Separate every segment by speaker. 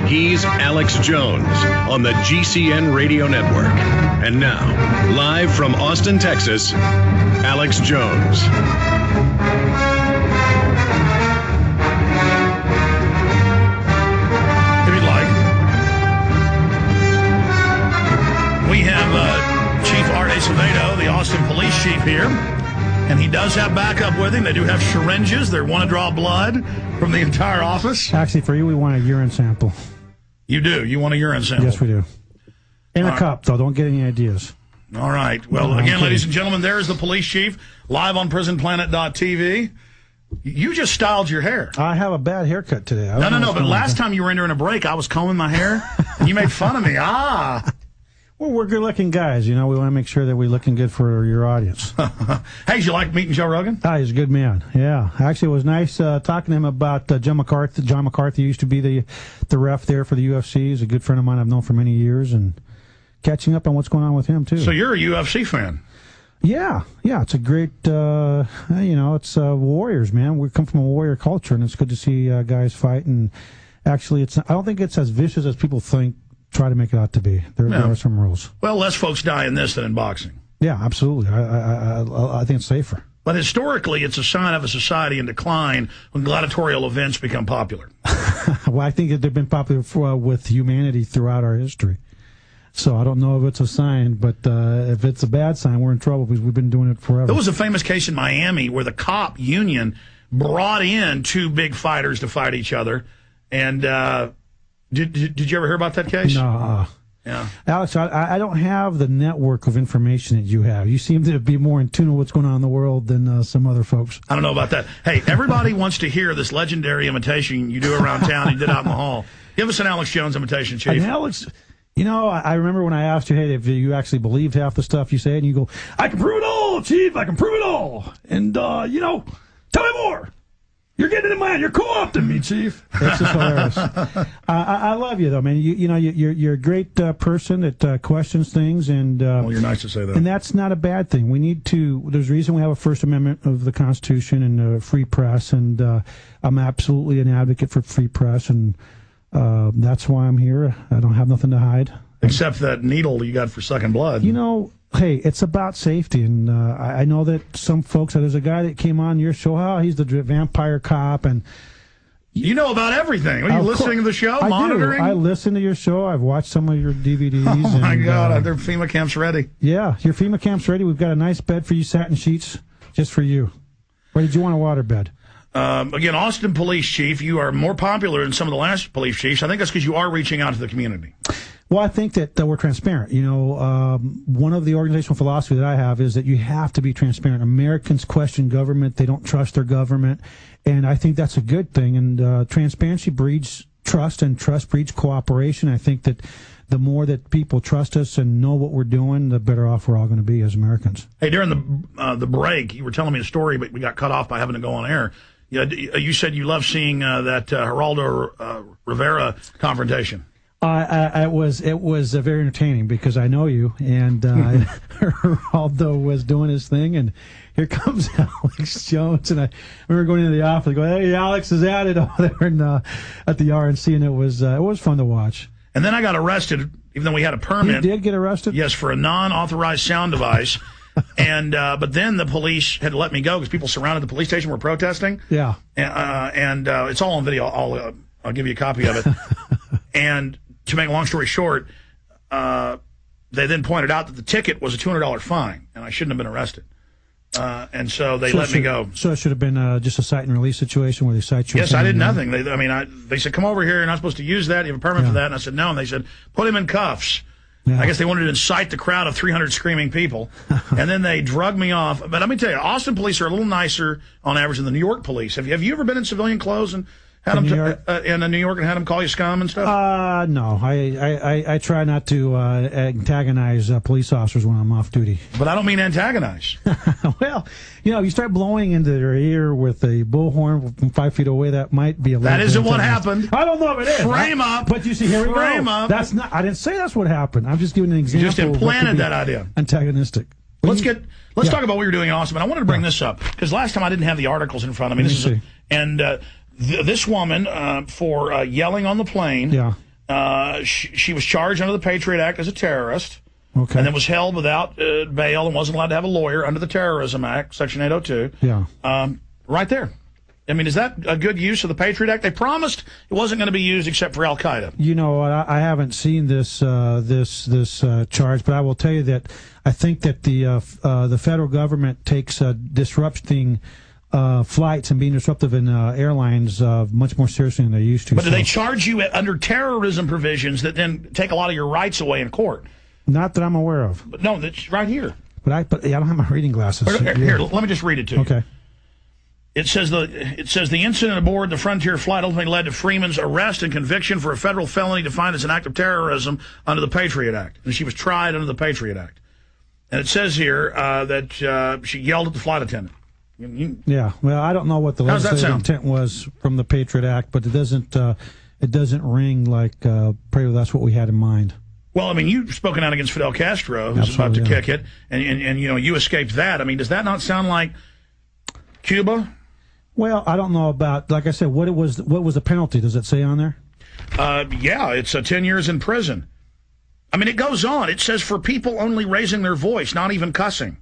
Speaker 1: He's Alex Jones on the GCN Radio Network. And now, live from Austin, Texas, Alex Jones.
Speaker 2: If you'd like. We have Chief Art Acevedo, the Austin Police Chief here. And he does have backup with him. They do have syringes. They want to draw blood from the entire office.
Speaker 3: Actually, for you, we want a urine sample.
Speaker 2: You do? You want a urine sample?
Speaker 3: Yes, we do. In a cup, though. Don't get any ideas.
Speaker 2: All right. Well, again, ladies and gentlemen, there is the police chief, live on PrisonPlanet.tv. You just styled your hair.
Speaker 3: I have a bad haircut today.
Speaker 2: No. But last time you were entering a break, I was combing my hair, and you made fun of me.
Speaker 3: Well, we're good-looking guys. You know, we want to make sure that we're looking good for your audience.
Speaker 2: Hey, did you like meeting Joe Rogan?
Speaker 3: He's a good man. Yeah. Actually, it was nice talking to him about John McCarthy. John McCarthy used to be the ref there for the UFC. He's a good friend of mine I've known for many years, and catching up on what's going on with him, too.
Speaker 2: So you're a UFC fan?
Speaker 3: Yeah. It's a great, it's warriors, man. We come from a warrior culture, and it's good to see guys fight. And actually, I don't think it's as vicious as people think. Try to make it out to be. There are some rules.
Speaker 2: Well, less folks die in this than in boxing.
Speaker 3: Yeah, absolutely. I think it's safer.
Speaker 2: But historically, it's a sign of a society in decline when gladiatorial events become popular.
Speaker 3: Well, I think they've been popular with humanity throughout our history. So I don't know if it's a sign, but if it's a bad sign, we're in trouble because we've been doing it forever.
Speaker 2: There was a famous case in Miami where the cop union brought in two big fighters to fight each other, and Did you ever hear about that case?
Speaker 3: No.
Speaker 2: Yeah.
Speaker 3: Alex, I don't have the network of information that you have. You seem to be more in tune with what's going on in the world than some other folks.
Speaker 2: I don't know about that. Hey, everybody wants to hear this legendary imitation you do around town you did out in the hall. Give us an Alex Jones imitation, Chief.
Speaker 3: And Alex, I remember when I asked you, hey, if you actually believed half the stuff you say, and you go, I can prove it all, Chief. I can prove it all. And, tell me more. You're getting in my mind. You're co-opting me, Chief. That's just hilarious. I love you, though, man. You're a great person that questions things, and
Speaker 2: well, you're nice to say that.
Speaker 3: And that's not a bad thing. We need to. There's a reason we have a First Amendment of the Constitution and a free press, and I'm absolutely an advocate for free press, and that's why I'm here. I don't have nothing to hide,
Speaker 2: except that needle you got for sucking blood.
Speaker 3: Hey, it's about safety, and I know that some folks, there's a guy that came on your show, he's the vampire cop, and...
Speaker 2: You know about everything. Are you listening to the show, monitoring?
Speaker 3: I listen to your show. I've watched some of your DVDs.
Speaker 2: Oh, my God, their FEMA camp's ready.
Speaker 3: Yeah, your FEMA camp's ready. We've got a nice bed for you, satin sheets, just for you. Or did you want a water bed?
Speaker 2: Again, Austin Police Chief, you are more popular than some of the last police chiefs. I think that's because you are reaching out to the community.
Speaker 3: Well, I think that we're transparent. One of the organizational philosophy that I have is that you have to be transparent. Americans question government. They don't trust their government. And I think that's a good thing. And transparency breeds trust, and trust breeds cooperation. I think that the more that people trust us and know what we're doing, the better off we're all going to be as Americans.
Speaker 2: Hey, during the break, you were telling me a story, but we got cut off by having to go on air. You said you love seeing that Geraldo Rivera confrontation.
Speaker 3: It was very entertaining because I know you, and Geraldo was doing his thing, and here comes Alex Jones, and I remember going into the office and going, "Hey, Alex is at it over there at the RNC," and it was fun to watch.
Speaker 2: And then I got arrested, even though we had a permit.
Speaker 3: You did get arrested?
Speaker 2: Yes, for a non-authorized sound device. And but then the police had to let me go because people surrounded the police station, were protesting.
Speaker 3: Yeah.
Speaker 2: And it's all on video. I'll give you a copy of it. And to make a long story short, they then pointed out that the ticket was a $200 fine, and I shouldn't have been arrested. And so they let me go.
Speaker 3: So it should have been just a cite and release situation where they cite you.
Speaker 2: Yes, I did nothing. They said, come over here. You're not supposed to use that. You have a permit for that. And I said, no. And they said, put him in cuffs. Yeah. I guess they wanted to incite the crowd of 300 screaming people. And then they drug me off. But let me tell you, Austin police are a little nicer on average than the New York police. Have you ever been in civilian clothes and had them in New York and had them call you scum and stuff?
Speaker 3: No. I try not to antagonize police officers when I'm off duty.
Speaker 2: But I don't mean antagonize.
Speaker 3: Well, you start blowing into their ear with a bullhorn from 5 feet away. That might be a little.
Speaker 2: That isn't what happened.
Speaker 3: I don't know if it is.
Speaker 2: Frame up.
Speaker 3: But you see, here we go.
Speaker 2: Frame up.
Speaker 3: That's not. I didn't say that's what happened. I'm just giving an example.
Speaker 2: You just implanted that idea.
Speaker 3: Antagonistic.
Speaker 2: Let's talk about what you're doing, Austin. But I wanted to bring this up because last time I didn't have the articles in front of me. This woman for yelling on the plane.
Speaker 3: Yeah.
Speaker 2: She was charged under the Patriot Act as a terrorist.
Speaker 3: Okay.
Speaker 2: And then was held without bail and wasn't allowed to have a lawyer under the Terrorism Act, Section 802.
Speaker 3: Yeah.
Speaker 2: Right there. I mean, is that a good use of the Patriot Act? They promised it wasn't going to be used except for Al-Qaeda.
Speaker 3: You know, I haven't seen this charge, but I will tell you that I think that the federal government takes disrupting flights and being disruptive in airlines much more seriously than they used to.
Speaker 2: But do they charge you under terrorism provisions that then take a lot of your rights away in court?
Speaker 3: Not that I'm aware of.
Speaker 2: But no, that's right here.
Speaker 3: But I don't have my reading glasses.
Speaker 2: Here, let me just read it to you.
Speaker 3: Okay.
Speaker 2: It says the incident aboard the Frontier flight ultimately led to Freeman's arrest and conviction for a federal felony defined as an act of terrorism under the Patriot Act, and she was tried under the Patriot Act. And it says here that she yelled at the flight attendant.
Speaker 3: Yeah, well, I don't know what the legislative intent was from the Patriot Act, but it doesn't ring like probably that's what we had in mind.
Speaker 2: Well, I mean, you've spoken out against Fidel Castro, who's about to kick it, and you know, you escaped that. I mean, does that not sound like Cuba?
Speaker 3: Well, I don't know about, like I said, what was the penalty? Does it say on there?
Speaker 2: Yeah, it's 10 years in prison. I mean, it goes on. It says for people only raising their voice, not even cussing.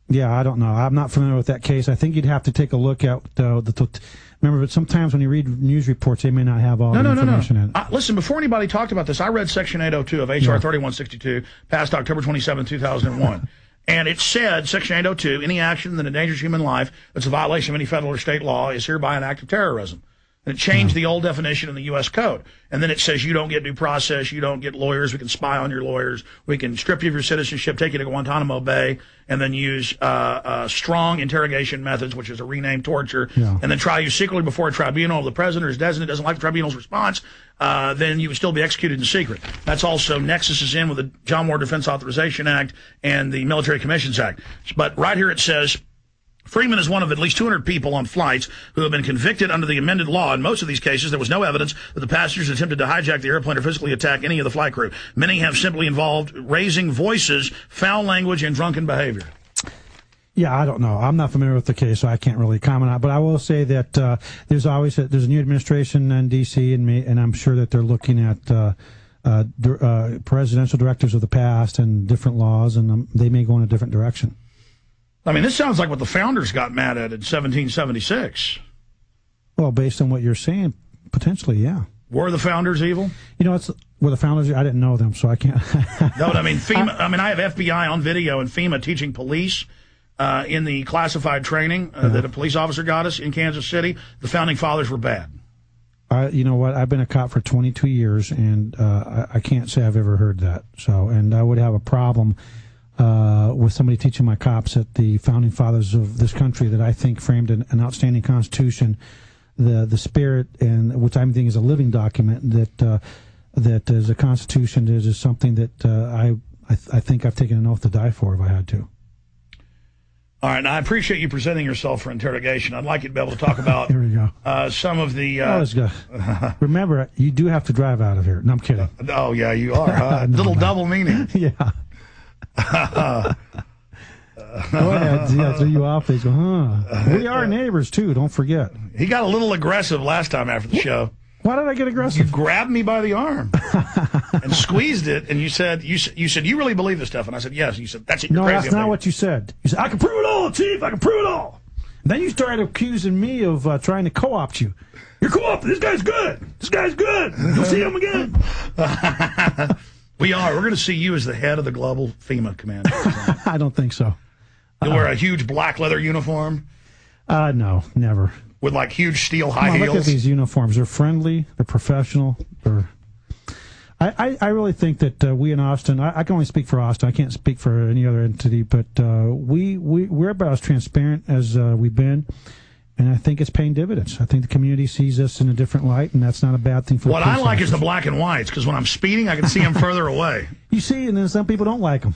Speaker 3: Yeah, I don't know. I'm not familiar with that case. I think you'd have to take a look at remember, but sometimes when you read news reports, they may not have all the information in it.
Speaker 2: Listen, before anybody talked about this, I read Section 802 of H.R. 3162, passed October 27, 2001. And it said, Section 802, any action that endangers human life that's a violation of any federal or state law is hereby an act of terrorism. And it changed the old definition in the U.S. Code. And then it says you don't get due process, you don't get lawyers, we can spy on your lawyers, we can strip you of your citizenship, take you to Guantanamo Bay, and then use strong interrogation methods, which is a renamed torture, and then try you secretly before a tribunal. If the president or his designate doesn't like the tribunal's response, then you would still be executed in secret. That's also nexuses in with the John Ward Defense Authorization Act and the Military Commissions Act. But right here it says, Freeman is one of at least 200 people on flights who have been convicted under the amended law. In most of these cases, there was no evidence that the passengers attempted to hijack the airplane or physically attack any of the flight crew. Many have simply involved raising voices, foul language, and drunken behavior.
Speaker 3: Yeah, I don't know. I'm not familiar with the case, so I can't really comment on it. But I will say that there's a new administration in D.C., and I'm sure that they're looking at presidential directives of the past and different laws, and they may go in a different direction.
Speaker 2: I mean, this sounds like what the founders got mad at in 1776.
Speaker 3: Well, based on what you're saying, potentially, yeah.
Speaker 2: Were the founders evil?
Speaker 3: You know, were the founders? I didn't know them, so I can't.
Speaker 2: No, but I mean, FEMA. I have FBI on video and FEMA teaching police in the classified training that a police officer got us in Kansas City. The founding fathers were bad.
Speaker 3: You know what? I've been a cop for 22 years, and I can't say I've ever heard that. So, and I would have a problem with somebody teaching my cops that the founding fathers of this country that I think framed an outstanding constitution, the spirit, and which I think is a living document, that is a constitution, is something that I think I've taken an oath to die for if I had to.
Speaker 2: All right, now I appreciate you presenting yourself for interrogation. I'd like you to be able to talk about
Speaker 3: here we go.
Speaker 2: Some of the...
Speaker 3: remember, you do have to drive out of here. No, I'm kidding.
Speaker 2: Oh, yeah, you are. Little double meaning.
Speaker 3: Yeah. Go ahead. Yeah, threw you off. They go, huh? We are neighbors, too. Don't forget.
Speaker 2: He got a little aggressive last time after the show.
Speaker 3: Why did I get aggressive?
Speaker 2: You grabbed me by the arm and squeezed it, and you said, you really believe this stuff? And I said, yes. And you said, that's it. You're crazy.
Speaker 3: No, that's not what you said. You said, I can prove it all, Chief. I can prove it all. And then you started accusing me of trying to co-opt you. You're co-opting. This guy's good. This guy's good. You'll see him again.
Speaker 2: We are. We're going to see you as the head of the global FEMA command.
Speaker 3: I don't think so.
Speaker 2: You'll wear a huge black leather uniform?
Speaker 3: No, never.
Speaker 2: With like huge steel high heels?
Speaker 3: Look at these uniforms. They're friendly. They're professional. I really think that we in Austin, I can only speak for Austin. I can't speak for any other entity, but we're about as transparent as we've been. And I think it's paying dividends. I think the community sees us in a different light, and that's not a bad thing for
Speaker 2: what I like is the black and whites, because when I'm speeding, I can see them further away.
Speaker 3: You see, and then some people don't like them.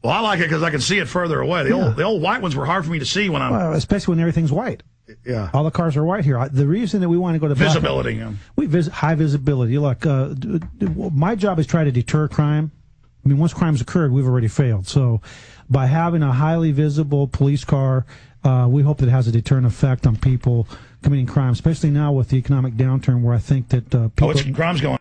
Speaker 2: Well, I like it because I can see it further away. The old white ones were hard for me to see when I'm...
Speaker 3: Well, especially when everything's white.
Speaker 2: Yeah.
Speaker 3: All the cars are white here. The reason that we want to go to...
Speaker 2: Visibility.
Speaker 3: We visit high visibility. Look, my job is try to deter crime. I mean, once crime's occurred, we've already failed. So by having a highly visible police car... we hope that it has a deterrent effect on people committing crime, especially now with the economic downturn where I think that people...
Speaker 2: crime's going